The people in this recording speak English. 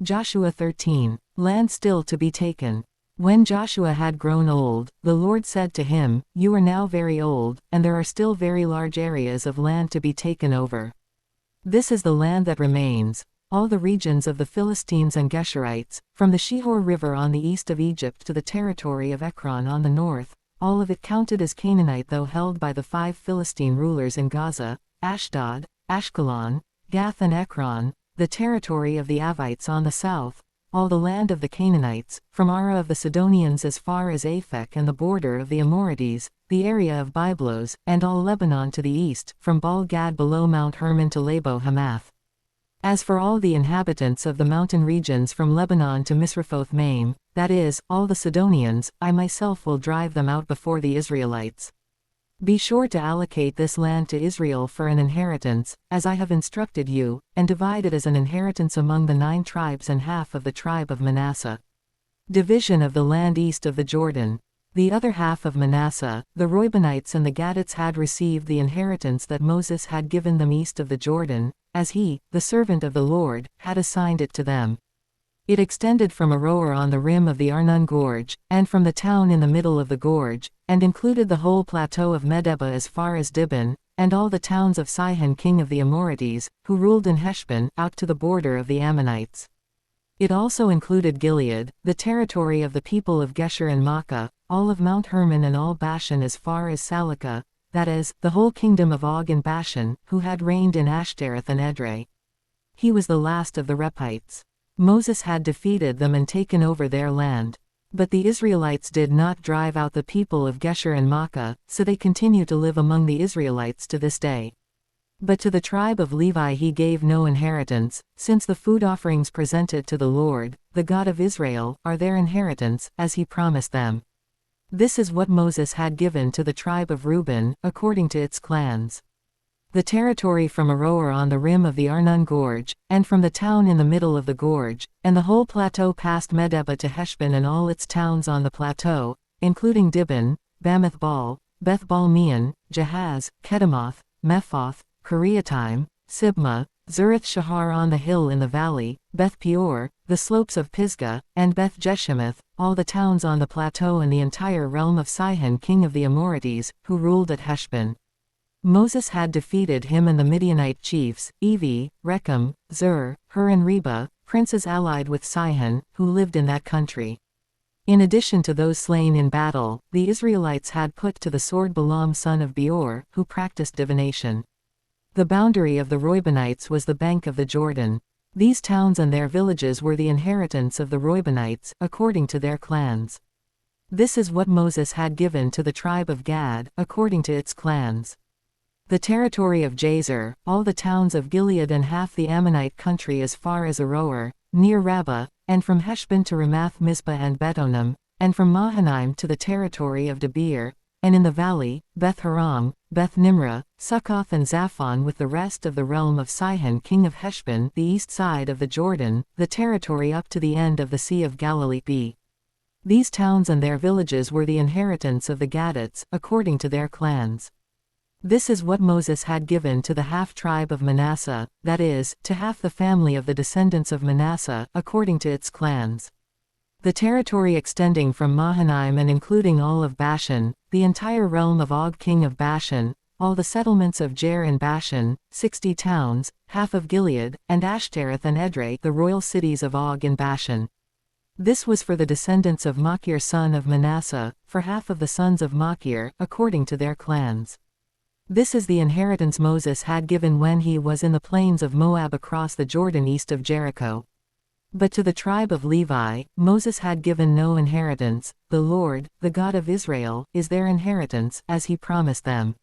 Joshua 13. Land still to be taken. When Joshua had grown old, the Lord said to him, "You are now very old, and there are still very large areas of land to be taken over. This is the land that remains, all the regions of the Philistines and Geshurites, from the Shihor River on the east of Egypt to the territory of Ekron on the north, all of it counted as Canaanite though held by the 5 Philistine rulers in Gaza, Ashdod, Ashkelon, Gath and Ekron, the territory of the Avites on the south, all the land of the Canaanites, from Ara of the Sidonians as far as Aphek and the border of the Amorites, the area of Byblos, and all Lebanon to the east, from Baal-Gad below Mount Hermon to Labo-Hamath. As for all the inhabitants of the mountain regions from Lebanon to Misrephoth-Maim, that is, all the Sidonians, I myself will drive them out before the Israelites. Be sure to allocate this land to Israel for an inheritance, as I have instructed you, and divide it as an inheritance among the 9 tribes and half of the tribe of Manasseh. Division of the land east of the Jordan. The other half of Manasseh, the Reubenites and the Gadites had received the inheritance that Moses had given them east of the Jordan, as he, the servant of the Lord, had assigned it to them. It extended from Aroer on the rim of the Arnon Gorge, and from the town in the middle of the gorge, and included the whole plateau of Medeba as far as Dibon, and all the towns of Sihon king of the Amorites, who ruled in Heshbon, out to the border of the Ammonites. It also included Gilead, the territory of the people of Geshur and Maacah, all of Mount Hermon and all Bashan as far as Salekah, that is, the whole kingdom of Og and Bashan, who had reigned in Ashtaroth and Edrei. He was the last of the Rephites. Moses had defeated them and taken over their land. But the Israelites did not drive out the people of Geshur and Maacah, so they continue to live among the Israelites to this day. But to the tribe of Levi he gave no inheritance, since the food offerings presented to the Lord, the God of Israel, are their inheritance, as he promised them. This is what Moses had given to the tribe of Reuben, according to its clans. The territory from Aroer on the rim of the Arnon Gorge, and from the town in the middle of the gorge, and the whole plateau past Medeba to Heshbon and all its towns on the plateau, including Dibon, Bamath-Baal, Beth-Baal-Meon, Jahaz, Kedemoth, Mephoth, Kiriataim, Sibmah, Zereth-Shahar on the hill in the valley, Beth-Peor, the slopes of Pisgah, and Beth-Jeshimoth, all the towns on the plateau and the entire realm of Sihon king of the Amorites, who ruled at Heshbon. Moses had defeated him and the Midianite chiefs, Evi, Rechem, Zur, Hur and Reba, princes allied with Sihon, who lived in that country. In addition to those slain in battle, the Israelites had put to the sword Balaam son of Beor, who practiced divination. The boundary of the Reubenites was the bank of the Jordan. These towns and their villages were the inheritance of the Reubenites, according to their clans. This is what Moses had given to the tribe of Gad, according to its clans. The territory of Jazer, all the towns of Gilead and half the Ammonite country as far as Aroer, near Rabbah, and from Heshbon to Ramath Mizpah and Betonim, and from Mahanaim to the territory of Debir, and in the valley, Beth-Haram, Beth-Nimrah, Succoth and Zaphon with the rest of the realm of Sihon king of Heshbon, the east side of the Jordan, the territory up to the end of the Sea of Galilee B. These towns and their villages were the inheritance of the Gadites, according to their clans. This is what Moses had given to the half-tribe of Manasseh, that is, to half the family of the descendants of Manasseh, according to its clans. The territory extending from Mahanaim and including all of Bashan, the entire realm of Og king of Bashan, all the settlements of Jair and Bashan, 60 towns, half of Gilead, and Ashtaroth and Edrei, the royal cities of Og in Bashan. This was for the descendants of Machir son of Manasseh, for half of the sons of Machir, according to their clans. This is the inheritance Moses had given when he was in the plains of Moab across the Jordan east of Jericho. But to the tribe of Levi, Moses had given no inheritance. The Lord, the God of Israel, is their inheritance, as he promised them.